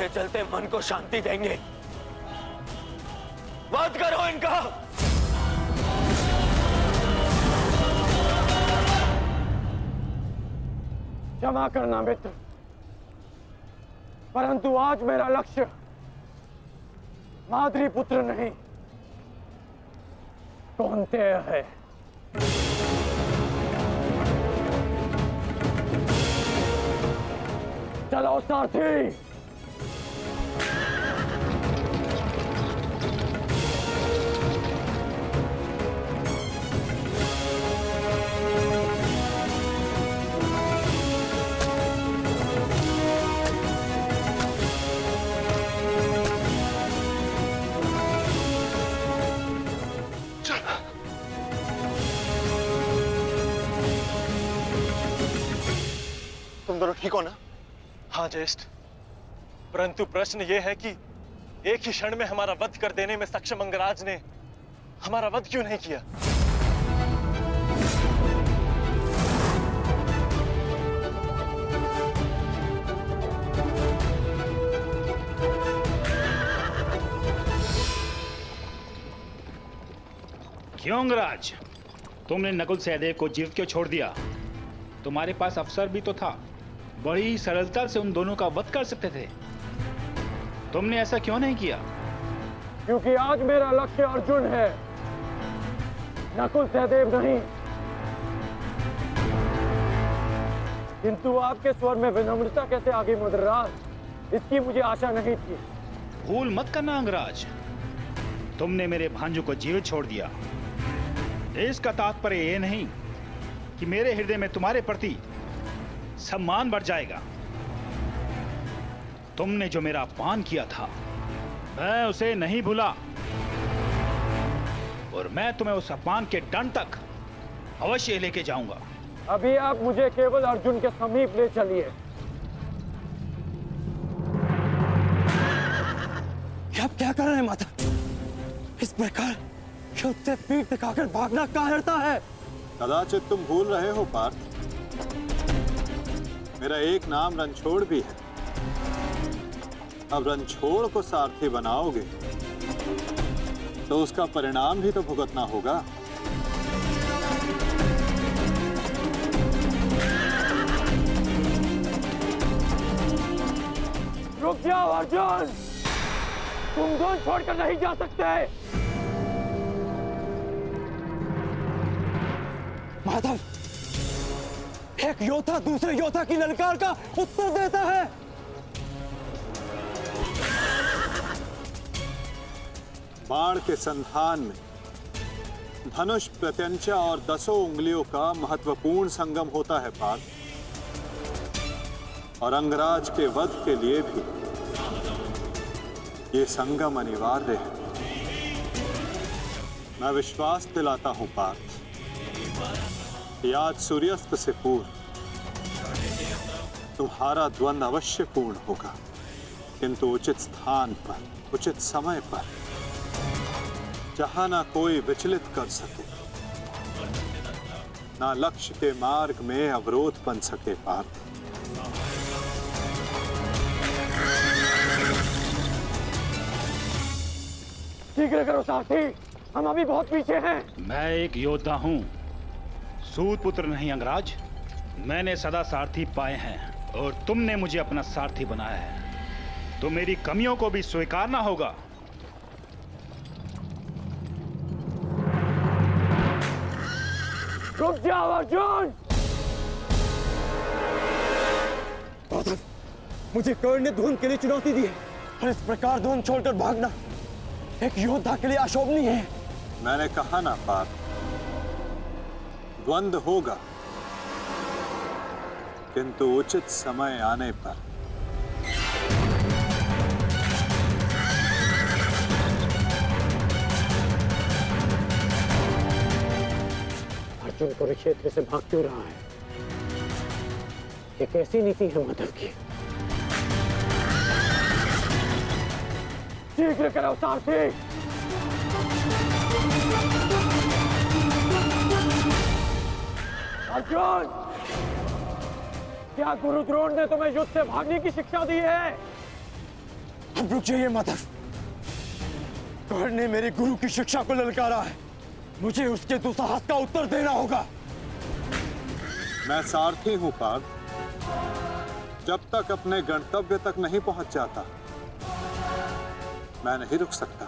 चलते चलते मन को शांति देंगे। वध करो इनका। क्षमा करना मित्र, परंतु आज मेरा लक्ष्य माद्री पुत्र नहीं, कौन्तेय है। चलो सारथी। तुम दोनों ठीक हो ना? हाँ ज्येष्ठ, परंतु प्रश्न यह है कि एक ही क्षण में हमारा वध कर देने में सक्षम अंगराज ने हमारा वध क्यों नहीं किया? क्यों अंगराज, तुमने नकुल सहदेव को जीवित क्यों छोड़ दिया? तुम्हारे पास अवसर भी तो था, बड़ी सरलता से उन दोनों का वध कर सकते थे। तुमने ऐसा क्यों नहीं किया? क्योंकि आज मेरा लक्ष्य अर्जुन है, नकुल सहदेव नहीं। किंतु आपके स्वर में विनम्रता कैसे आ गई मद्रराज, इसकी मुझे आशा नहीं थी। भूल मत करना अंगराज, तुमने मेरे भांजू को जीवित छोड़ दिया। इसका तात्पर्य यह नहीं कि मेरे हृदय में तुम्हारे प्रति सम्मान बढ़ जाएगा। तुमने जो मेरा अपमान किया था, मैं उसे नहीं भूला, और मैं तुम्हें उस अपमान के दंड तक अवश्य लेके जाऊंगा। अभी आप मुझे केवल अर्जुन के समीप ले चलिए। आप क्या कर रहे हैं माता? इस प्रकार युद्ध से पीठ दिखाकर भागना कायरता है। कदाचित तुम भूल रहे हो पार्थ, मेरा एक नाम रणछोड़ भी है। अब रणछोड़ को सारथी बनाओगे तो उसका परिणाम भी तो भुगतना होगा। रुक जाओ अर्जुन, तुम दोनों छोड़कर नहीं जा सकते। माधव, एक योद्धा दूसरे योद्धा की ललकार का उत्तर देता है। बाण के संधान में धनुष, प्रत्यंचा और 10 उंगलियों का महत्वपूर्ण संगम होता है पार्थ, और अंगराज के वध के लिए भी ये संगम अनिवार्य है। मैं विश्वास दिलाता हूं पार्थ, आज सूर्यास्त से पूर्व तुम्हारा द्वंद्व अवश्य पूर्ण होगा, किंतु उचित स्थान पर, उचित समय पर, जहां ना कोई विचलित कर सके, ना लक्ष्य के मार्ग में अवरोध बन सके पार्थ। शीघ्र करो साथी, हम अभी बहुत पीछे हैं। मैं एक योद्धा हूं, सूत पुत्र नहीं अंगराज। मैंने सदा सारथी पाए हैं और तुमने मुझे अपना सारथी बनाया है, तो मेरी कमियों को भी स्वीकारना होगा। रुक जाओ अर्जुन। माधव, मुझे कर्ण ने धुन के लिए चुनौती दी है, और इस प्रकार धुन छोड़कर भागना एक योद्धा के लिए अशोभनीय है। मैंने कहा ना पार्थ, द्वंद्व होगा, किंतु उचित समय आने पर। अर्जुन कुरुक्षेत्र से भाग क्यों रहा है? ये कैसी नीति है माधव की? शीघ्र करो सारथी। अर्जुन, क्या गुरु द्रोण ने तुम्हें युद्ध से भागने की शिक्षा दी है? अब रुक जाइए माधव। कर्ण ने मेरे गुरु की शिक्षा को ललकारा है, मुझे उसके दुस्साहस का उत्तर देना होगा। मैं सारथी हूं पार्थ। जब तक अपने गंतव्य तक नहीं पहुंच जाता मैं नहीं रुक सकता।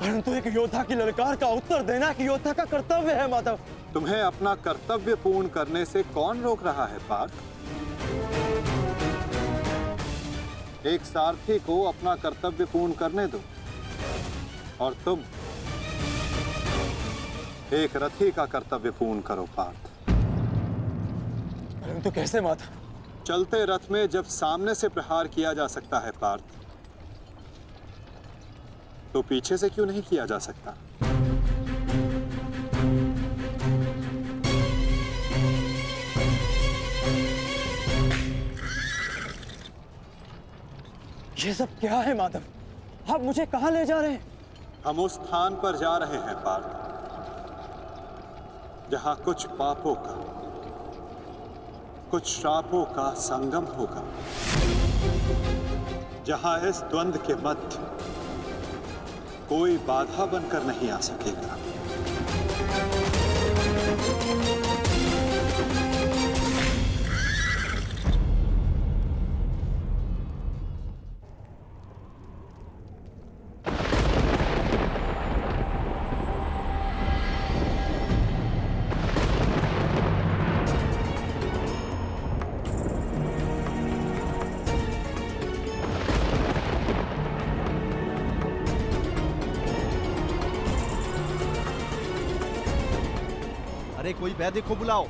परंतु एक योद्धा की ललकार का उत्तर देना एक योद्धा का कर्तव्य है माधव। तुम्हें अपना कर्तव्य पूर्ण करने से कौन रोक रहा है पार्थ? एक सारथी को अपना कर्तव्य पूर्ण करने दो और तुम एक रथी का कर्तव्य पूर्ण करो पार्थ। परंतु कैसे माधव? चलते रथ में जब सामने से प्रहार किया जा सकता है पार्थ, तो पीछे से क्यों नहीं किया जा सकता? ये सब क्या है माधव? आप मुझे कहां ले जा रहे हैं? हम उस स्थान पर जा रहे हैं पार्थ जहां कुछ पापों का, कुछ श्रापों का संगम होगा, जहां इस द्वंद्व के मध्य कोई बाधा बनकर नहीं आ सकेगा। अरे कोई वैद्य को बुलाओ,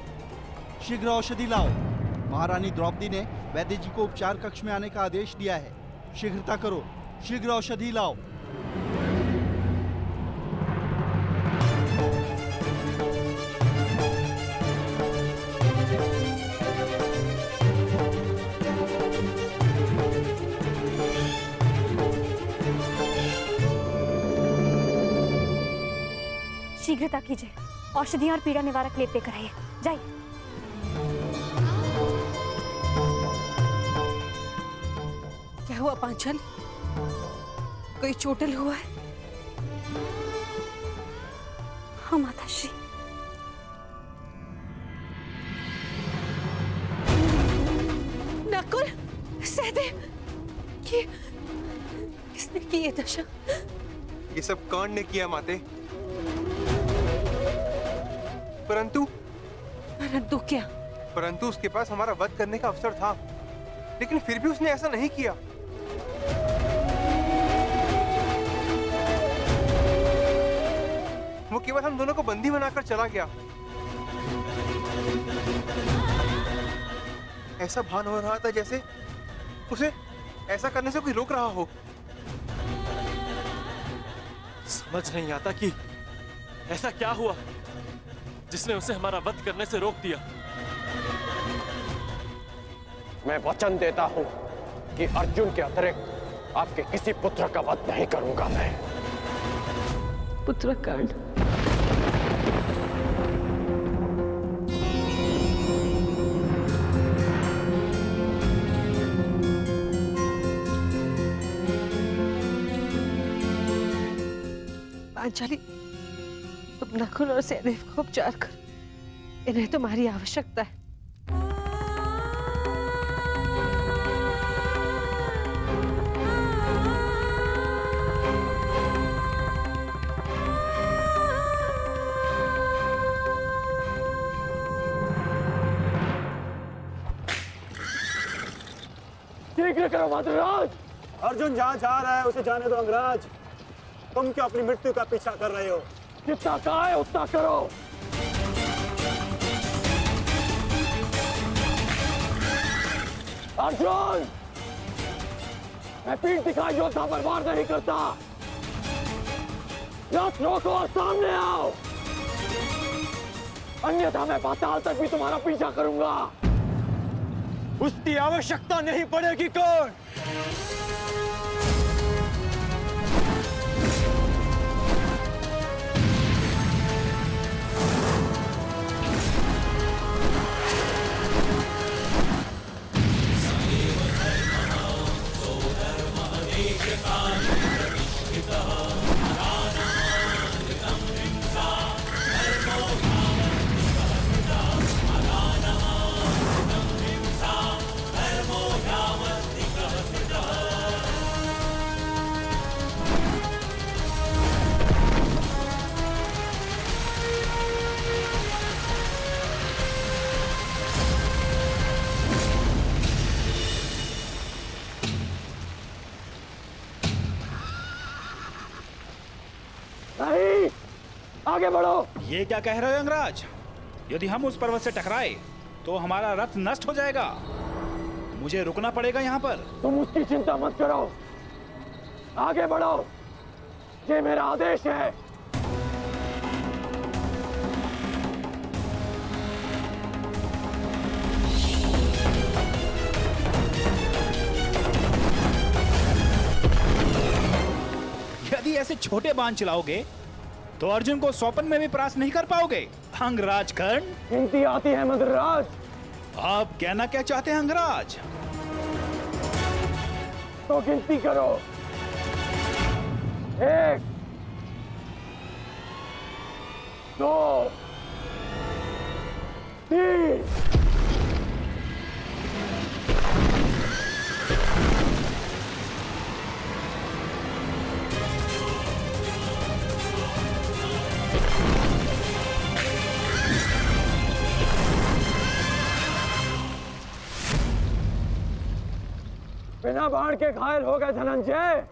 शीघ्र औषधि लाओ। महारानी द्रौपदी ने वैद्य जी को उपचार कक्ष में आने का आदेश दिया है। शीघ्रता करो, शीघ्र औषधि लाओ। शीघ्रता कीजिए, औषधियां और पीड़ा निवारक लेप लेकर आइए। जाइए। क्या हुआ पांचाल? कोई चोटिल हुआ है? हाँ माताश्री। नकुल, सहदेव, किसने की ये दशा? ये सब कर्ण ने किया माते। परंतु क्या? परंतु उसके पास हमारा वध करने का अवसर था, लेकिन फिर भी उसने ऐसा नहीं किया। वो केवल हम दोनों को बंदी बनाकर चला गया। ऐसा भान हो रहा था जैसे उसे ऐसा करने से कोई रोक रहा हो। समझ नहीं आता कि ऐसा क्या हुआ जिसने उसे हमारा वध करने से रोक दिया। मैं वचन देता हूं कि अर्जुन के अतिरिक्त आपके किसी पुत्र का वध नहीं करूंगा मैं। पुत्र कर्ण, पांचाली, तुम नकुल और सहदेव को उपचार कर, इन्हें तुम्हारी आवश्यकता है। शीघ्र करो माधवराज। अर्जुन जहां जा रहा है उसे जाने दो अंगराज। तुम क्यों अपनी मृत्यु का पीछा कर रहे हो? जितना कहा है उतना करो। अर्जुन, मैं पीठ दिखाई योद्धा पर वार नहीं करता। रथ रोको और सामने आओ, अन्यथा मैं पाताल तक भी तुम्हारा पीछा करूंगा। उसकी आवश्यकता नहीं पड़ेगी। कौन? नहीं, आगे बढ़ो। ये क्या कह रहे हो यंगराज? यदि हम उस पर्वत से टकराए तो हमारा रथ नष्ट हो जाएगा। मुझे रुकना पड़ेगा यहाँ पर। तुम उसकी चिंता मत करो, आगे बढ़ो, ये मेरा आदेश है। यदि ऐसे छोटे बाण चलाओगे तो अर्जुन को स्वप्न में भी परास्त नहीं कर पाओगे। अंगराज कर्ण, गिनती आती है मदराज। आप कहना क्या चाहते हैं अंगराज? तो गिनती करो। 1 2 3। बिना बाण के घायल हो गए धनंजय।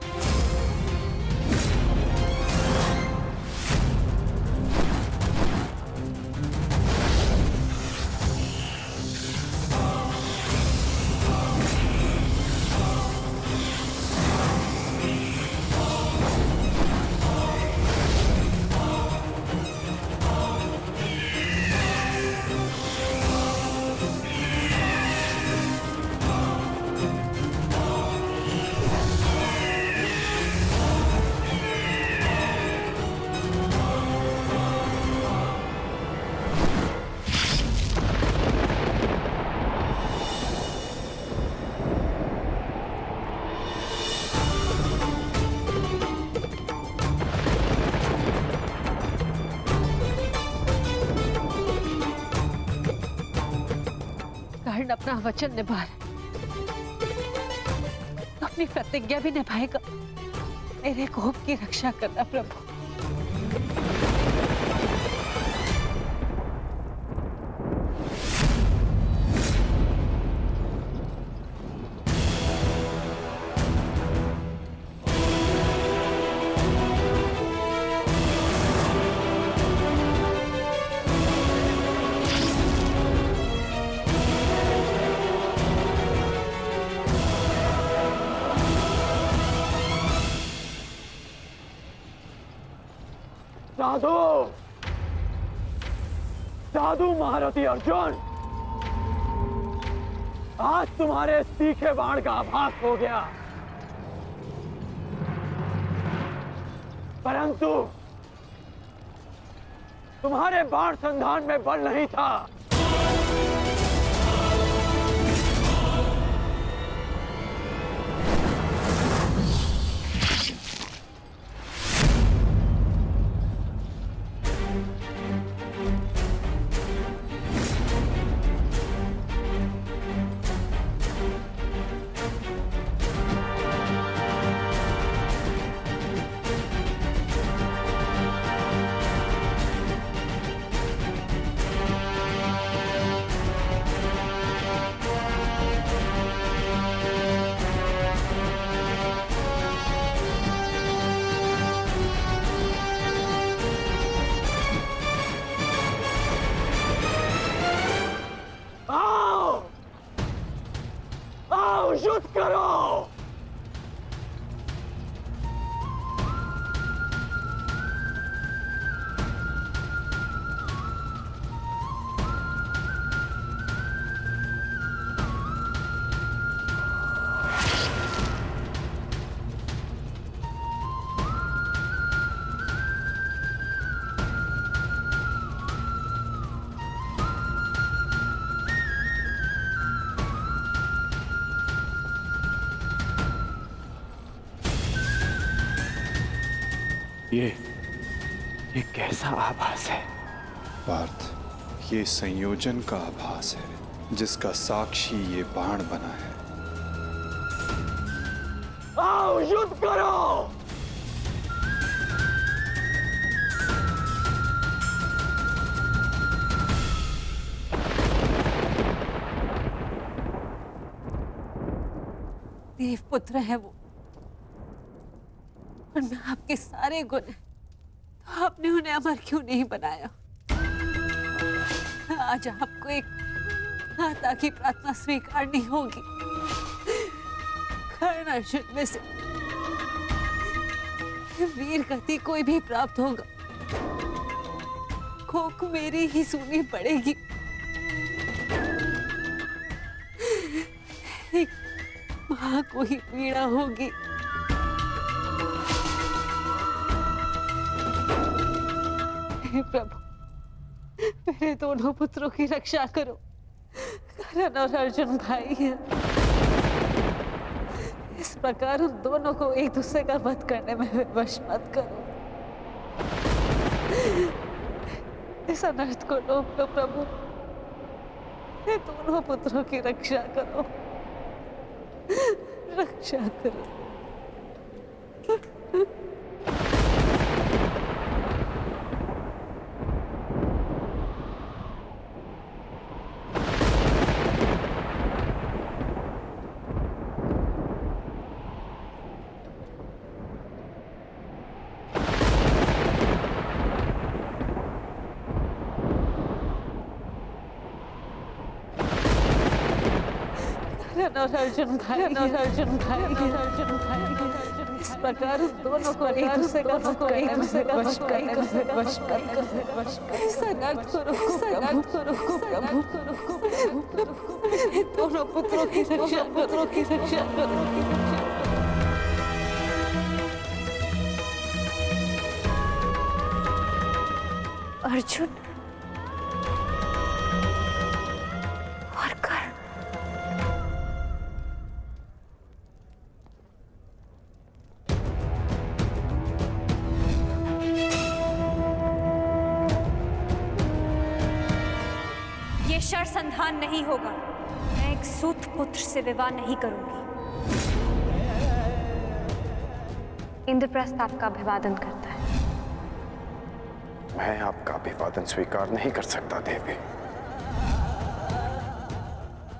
कर्ण अपना वचन निभा रहा है, तो अपनी प्रतिज्ञा भी निभाएगा। मेरे कोप की रक्षा करना प्रभु। साधु, साधु महारथी अर्जुन, आज तुम्हारे तीखे बाण का आभास हो गया, परंतु तुम्हारे बाण संधान में बल नहीं था। ये कैसा आभास है? पार्थ, ये संयोजन का आभास है जिसका साक्षी ये बाण बना है। आओ युद्ध करो। देवपुत्र है वो, और मैं आपके सारे गुण हैं, तो आपने उन्हें अमर क्यों नहीं बनाया? आज आपको एक माता की प्रार्थना स्वीकारनी होगी। कर्ण अर्जुन में से वीर गति कोई भी प्राप्त होगा, कोक मेरी ही सुननी पड़ेगी। एक मां को ही पीड़ा होगी। हे प्रभु, मेरे दोनों पुत्रों की रक्षा करो। कर्ण और अर्जुन भाई हैं। इस प्रकार उन दोनों को एक दूसरे का वध करने में विवश मत करो। इस अनर्थ को रोक दो प्रभु। मेरे दोनों पुत्रों की रक्षा करो, रक्षा करो। और अर्जुन भाई, इस प्रकार दोनों को एक दूसरे का वध इस अनर्थ को रोको प्रभु। दोनों पुत्रों की रक्षा करो। अर्जुन और कर्ण, ये शरसंधान नहीं होगा। मैं एक सूत पुत्र से विवाह नहीं करूंगी। इंद्रप्रस्थ आपका अभिवादन करता है। मैं आपका अभिवादन स्वीकार नहीं कर सकता देवी।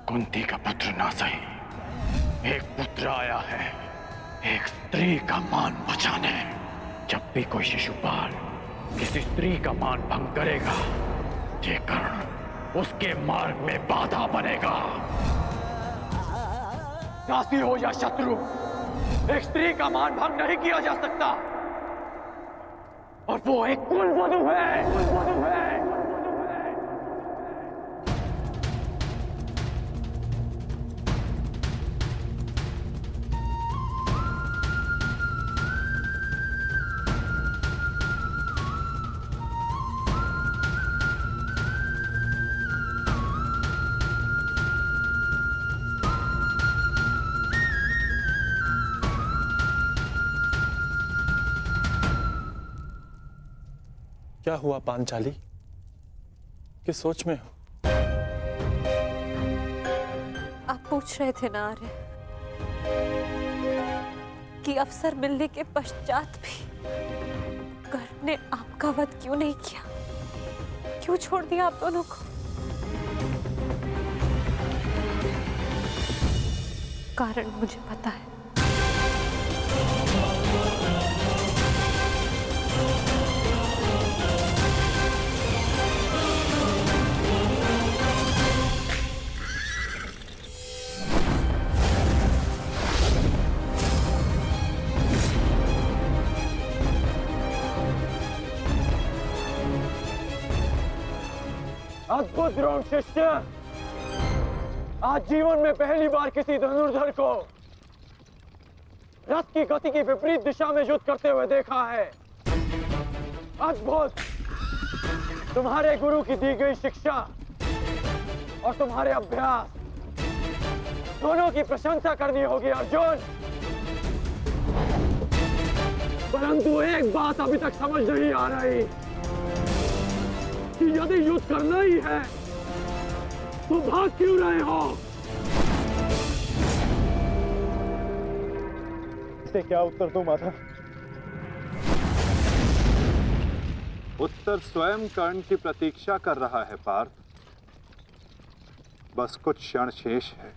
कुंती का पुत्र ना सही, एक पुत्र आया है एक स्त्री का मान बचाने। जब भी कोई शिशुपाल किसी स्त्री का मान भंग करेगा, ये कर्ण उसके मार्ग में बाधा बनेगा। दासी हो या शत्रु, एक स्त्री का मान भंग नहीं किया जा सकता, और वो एक कुलवधू है। क्या हुआ पांचाली? किस सोच में हो? आप पूछ रहे थे ना आर्य कि अवसर मिलने के पश्चात भी कर्ण ने आपका वध क्यों नहीं किया, क्यों छोड़ दिया आप दोनों को? कारण मुझे पता है। अद्भुत द्रोण शिष्य, आज जीवन में पहली बार किसी धनुर्धर को रथ की गति की विपरीत दिशा में युद्ध करते हुए देखा है। अद्भुत! तुम्हारे गुरु की दी गई शिक्षा और तुम्हारे अभ्यास दोनों की प्रशंसा करनी होगी अर्जुन। परंतु एक बात अभी तक समझ नहीं आ रही कि यदि युद्ध करना ही है तो भाग क्यों रहे हो? इसे क्या उत्तर दूं माधव? उत्तर स्वयं कर्ण की प्रतीक्षा कर रहा है पार्थ। बस कुछ क्षण शेष है।